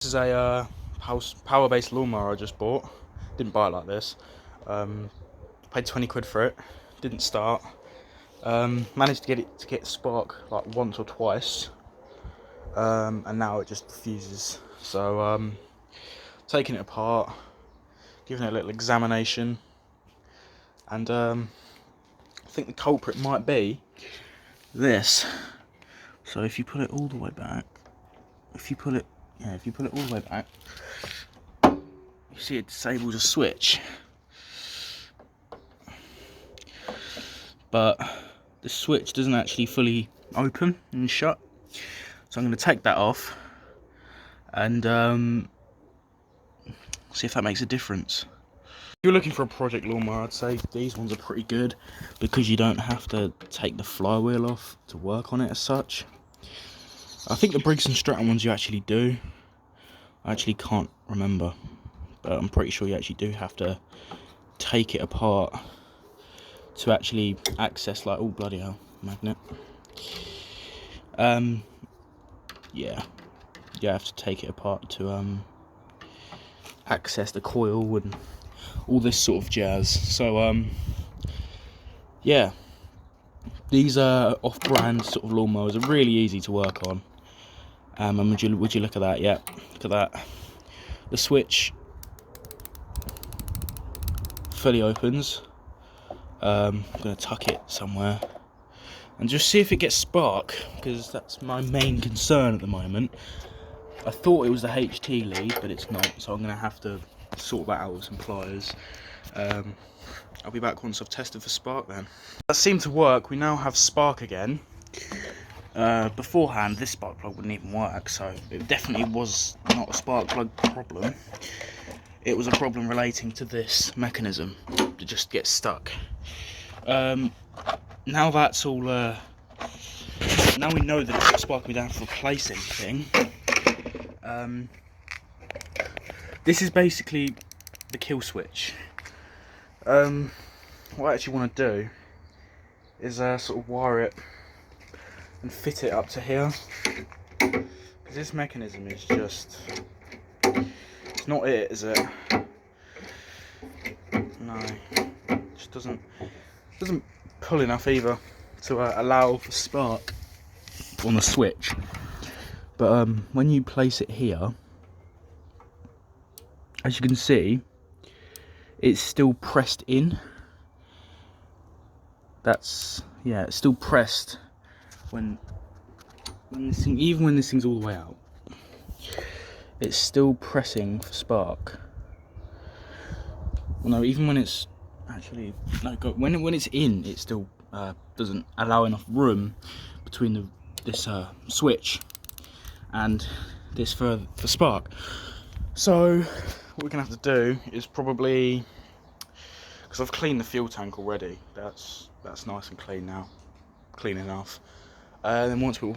This is a power-based lawnmower I just bought. Didn't buy it like this. Paid 20 quid for it. Didn't start. Managed to get it to get spark like once or twice, and now it just refuses. So taking it apart, giving it a little examination, and I think the culprit might be this. So if you put it all the way back, if you put it all the way back, you see it disables a switch. But the switch doesn't actually fully open and shut. So I'm going to take that off and see if that makes a difference. If you're looking for a project lawnmower, I'd say these ones are pretty good because you don't have to take the flywheel off to work on it as such. I think the Briggs & Stratton ones you actually do. I actually can't remember, but I'm pretty sure you actually do have to take it apart to actually access, like, oh bloody hell, magnet. Yeah, you have to take it apart to access the coil and all this sort of jazz. So yeah, these off-brand sort of lawnmowers are really easy to work on. And would you look at that? Yeah, look at that. The switch fully opens. I'm going to tuck it somewhere and just see if it gets spark, because that's my main concern at the moment. I thought it was the HT lead, but it's not, so I'm going to have to sort that out with some pliers. I'll be back once I've tested for spark then. That seemed to work. We now have spark again. Beforehand this spark plug wouldn't even work, so it definitely was not a spark plug problem. It was a problem relating to this mechanism to just get stuck. Now that's all, now we know that it's spark, we don't have to replace anything. This is basically the kill switch. What I actually want to do is sort of wire it and fit it up to here, because this mechanism is just, it's not it, is it? No, it just doesn't pull enough either to allow for spark on the switch. But when you place it here, as you can see, it's still pressed in. That's, yeah, it's still pressed when this thing, even when this thing's all the way out, it's still pressing for spark. Well, no, even when it's actually, no, when it's in, it still doesn't allow enough room between this switch and this for spark. So what we're gonna have to do is probably, because I've cleaned the fuel tank already, that's nice and clean now, clean enough. Then once we've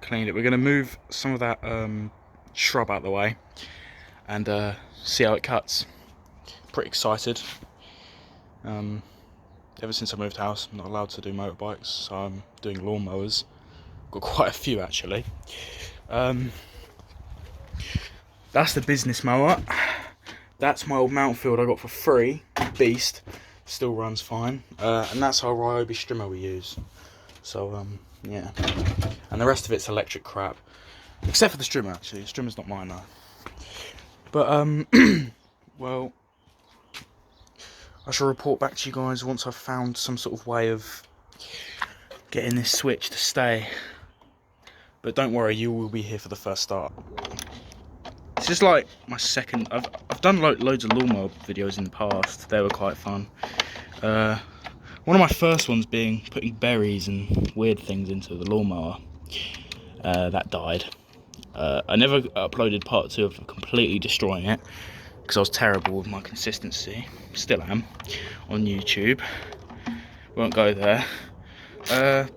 cleaned it, we're gonna move some of that shrub out of the way and see how it cuts. Pretty excited. Ever since I moved house, I'm not allowed to do motorbikes, so I'm doing lawnmowers. Got quite a few actually. That's the business mower. That's my old Mountfield I got for free. Beast, still runs fine. And that's our Ryobi strimmer we use. So yeah, and the rest of it's electric crap, except for the strimmer. Actually, the strimmer's not mine though. But well, I shall report back to you guys once I've found some sort of way of getting this switch to stay. But don't worry, you will be here for the first start. This is like my second. I've done loads of lawnmower videos in the past. They were quite fun. One of my first ones being putting berries and weird things into the lawnmower. That died. I never uploaded part 2 of completely destroying it, because I was terrible with my consistency. Still am on YouTube. Won't go there. A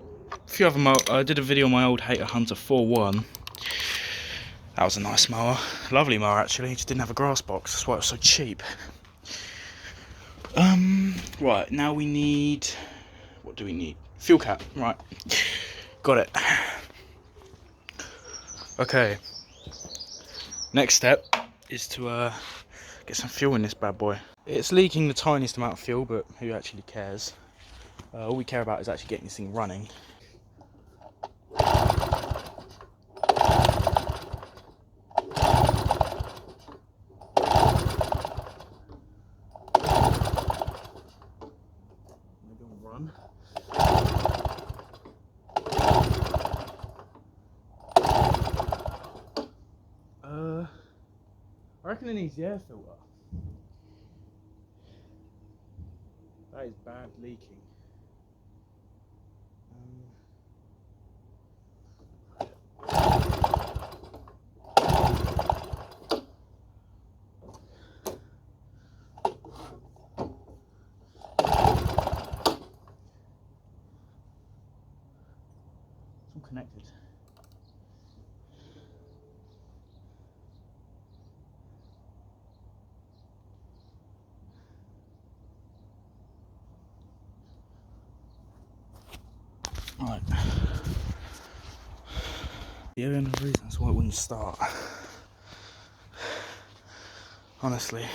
few other I did a video on my old Hater Hunter 4.1. That was a nice mower. Lovely mower actually. It just didn't have a grass box. That's why it was so cheap. Right, now we need, what do we need? Fuel cap. Right. Got it. Okay. Next step is to get some fuel in this bad boy. It's leaking the tiniest amount of fuel, but who actually cares? All we care about is actually getting this thing running. Run. I reckon it needs the air filter. That is bad leaking. It's all connected. Right. The only reason that's why it wouldn't start. Honestly.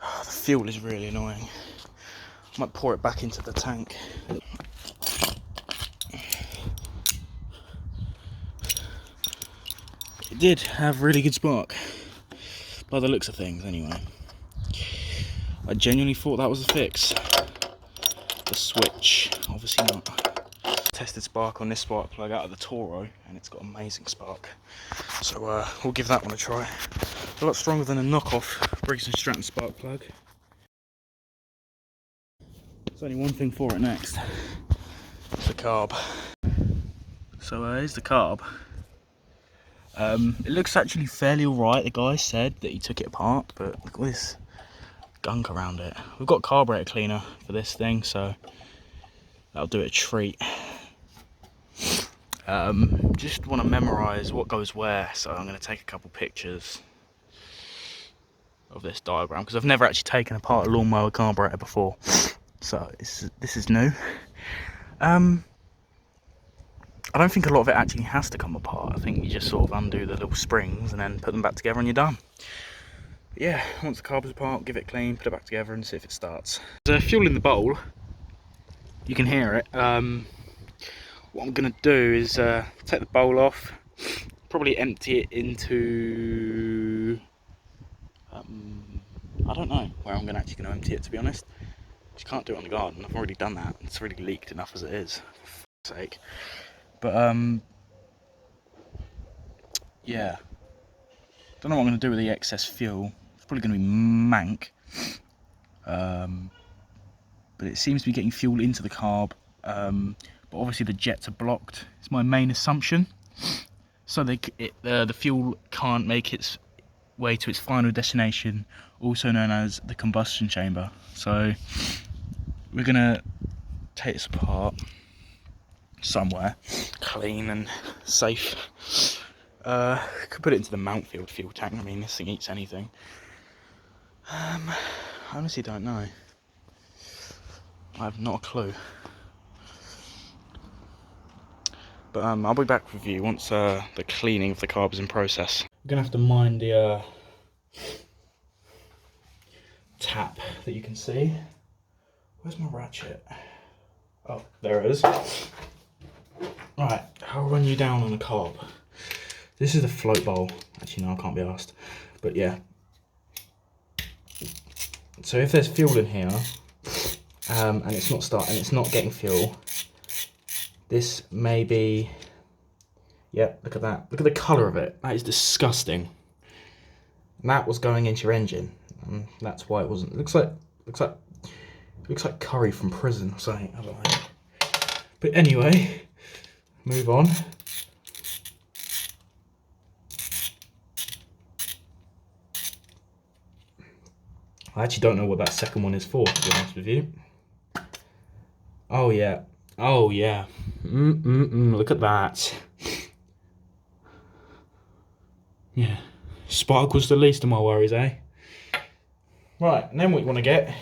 The fuel is really annoying. I might pour it back into the tank. It did have really good spark. By the looks of things, anyway. I genuinely thought that was the fix. The switch, obviously not. Tested spark on this spark plug out of the Toro, and it's got amazing spark. So we'll give that one a try. A lot stronger than a knockoff Briggs & Stratton spark plug. There's only one thing for it next. It's the carb. So here's the carb. It looks actually fairly alright. The guy said that he took it apart, but look at this gunk around it. We've got carburetor cleaner for this thing, so that'll do it a treat. Just want to memorise what goes where, so I'm going to take a couple pictures of this diagram, because I've never actually taken apart a lawnmower carburetor before, so this is new. I don't think a lot of it actually has to come apart. I think you just sort of undo the little springs and then put them back together and you're done. But yeah, once the carb is apart, give it clean, put it back together and see if it starts. There's fuel in the bowl. You can hear it. What I'm going to do is take the bowl off, probably empty it into... I don't know where I'm actually going to empty it, to be honest. Just can't do it on the garden. I've already done that. It's already leaked enough as it is, for fuck's sake. But yeah, don't know what I'm going to do with the excess fuel. It's probably going to be mank, but it seems to be getting fuel into the carb, but obviously the jets are blocked. It's my main assumption, so the fuel can't make its way to its final destination, also known as the combustion chamber. So we're going to take this apart somewhere clean and safe. Could put it into the Mountfield fuel tank. I mean, this thing eats anything. I honestly don't know. I have not a clue. But I'll be back with you once the cleaning of the carb is in process. I'm gonna have to mind the tap that you can see. Where's my ratchet? Oh, there it is. Right, I'll run you down on a carb. This is the float bowl. Actually, no, I can't be asked. But yeah. So if there's fuel in here, and it's not starting, it's not getting fuel, this may be... Yeah, look at that. Look at the colour of it. That is disgusting. And that was going into your engine. And that's why it wasn't. It looks like curry from prison or something. I don't know. But anyway, move on. I actually don't know what that second one is for, to be honest with you. Oh yeah. Oh yeah. Look at that. Yeah. Spark was the least of my worries, eh? Right, and then what you want to get,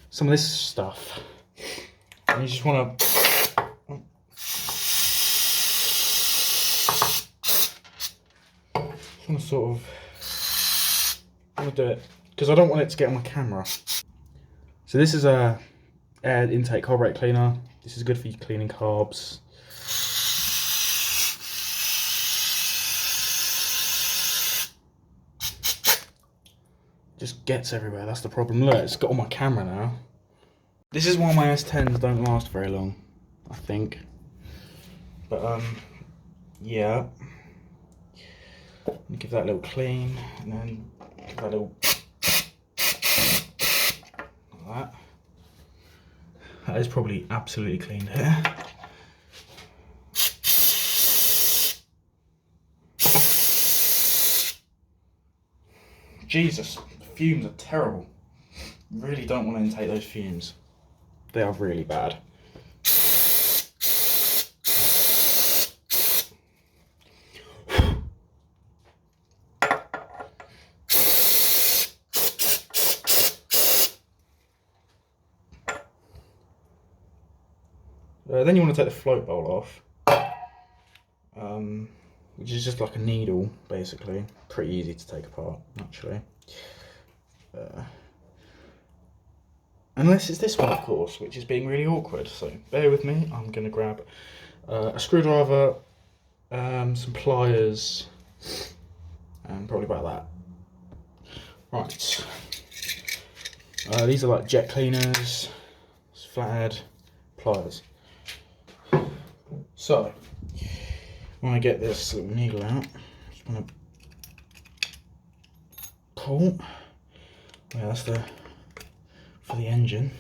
some of this stuff. And you just want to... want to sort of, I want to do it because I don't want it to get on my camera. So this is a air intake carburetor cleaner. This is good for you cleaning carbs. Just gets everywhere, that's the problem. Look, it's got on my camera now. This is why my S10s don't last very long, I think. But yeah. Give that a little clean, and then give that a little like that. That is probably absolutely cleaned here. Jesus, the fumes are terrible. Really don't want to intake those fumes. They are really bad. Then you want to take the float bolt off, which is just like a needle, basically. Pretty easy to take apart, actually. Unless it's this one, of course, which is being really awkward. So bear with me. I'm going to grab a screwdriver, some pliers, and probably about that. Right. These are like jet cleaners, flathead, pliers. So, when I get this little needle out, just want to pull. Yeah, that's for the engine.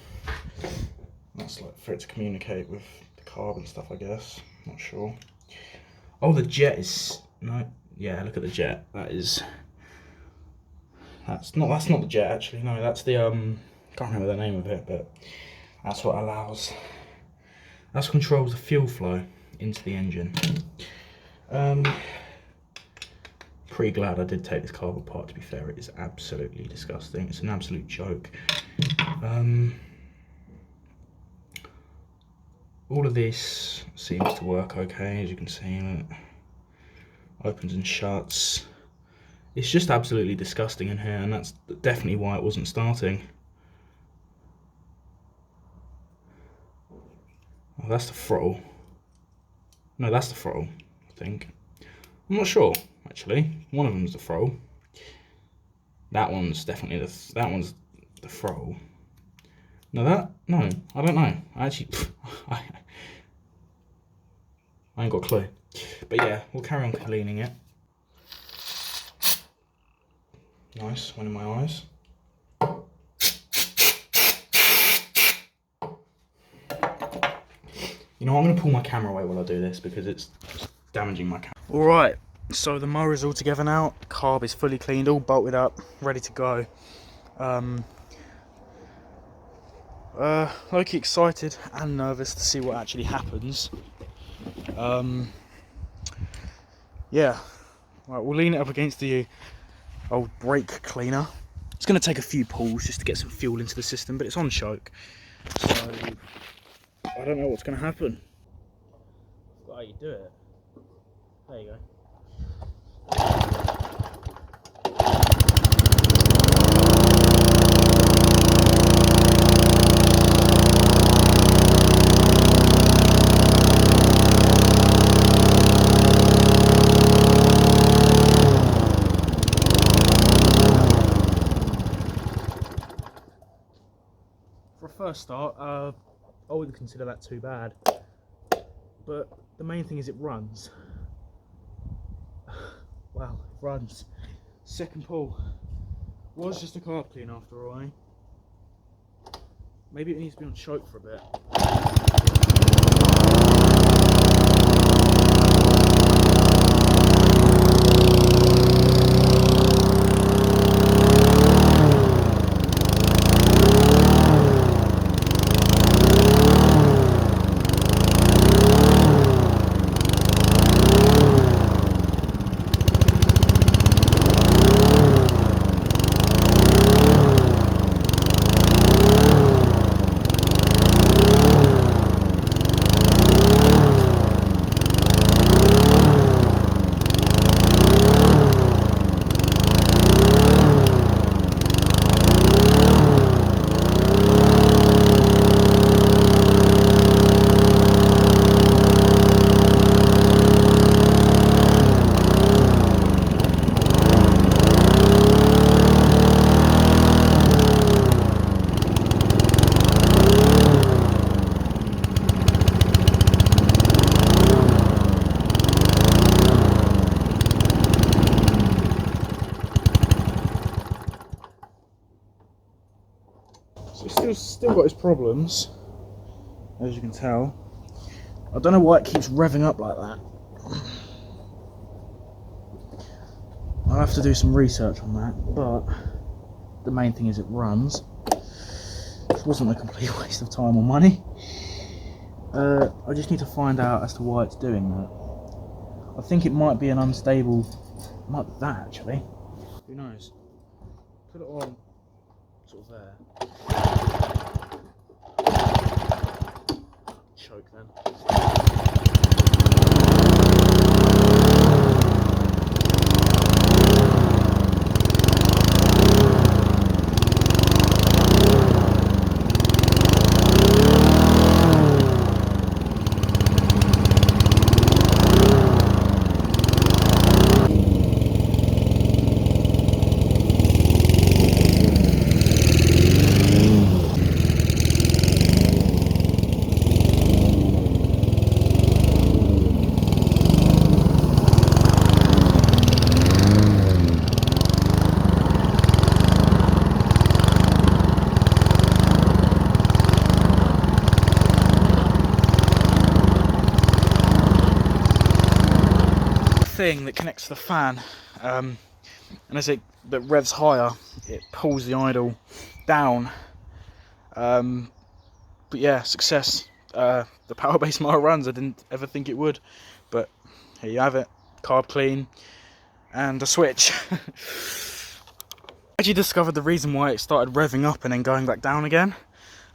That's like for it to communicate with the carb and stuff, I guess. Not sure. Oh, the jet is no. Yeah, look at the jet. That's not the jet actually. No, that's the can't remember the name of it, but that's what allows. That controls the fuel flow into the engine. Pretty glad I did take this carb apart, to be fair. It is absolutely disgusting. It's an absolute joke. All of this seems to work okay, as you can see. It opens and shuts. It's just absolutely disgusting in here, and that's definitely why it wasn't starting. Oh, that's the throttle. No, that's the throttle, I think. I'm not sure, actually. One of them's the throttle. That one's definitely that one's the throttle. No, no, I don't know. I ain't got a clue. But yeah, we'll carry on cleaning it. Nice, one in my eyes. You know, I'm going to pull my camera away while I do this because it's damaging my camera. Alright, so the mower is all together now. Carb is fully cleaned, all bolted up, ready to go. Low-key excited and nervous to see what actually happens. Yeah, right, we'll lean it up against the old brake cleaner. It's going to take a few pulls just to get some fuel into the system, but it's on choke. So I don't know what's going to happen. I forgot how you do it. There you go. For a first start, I wouldn't consider that too bad, but the main thing is it runs. Wow, it runs. Second pull was just a carb clean after all, eh? Maybe it needs to be on choke for a bit. still got its problems, as you can tell. I don't know why it keeps revving up like that. I'll have to do some research on that, but the main thing is it runs. This wasn't a complete waste of time or money. I just need to find out as to why it's doing that. I think it might be an unstable, might be that actually. Who knows? Put it on sort of there. Choke then. Thing that connects to the fan, and as it revs higher, it pulls the idle down. But yeah, success. The power-based motor runs. I didn't ever think it would, but here you have it. Carb clean and a switch. I actually discovered the reason why it started revving up and then going back down again.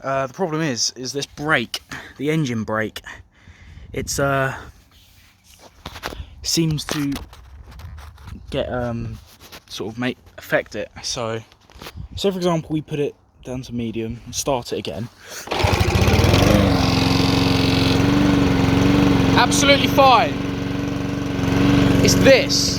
The problem is this brake, the engine brake. It's seems to get sort of affect it. So for example, we put it down to medium and start it again. Absolutely fine. It's this.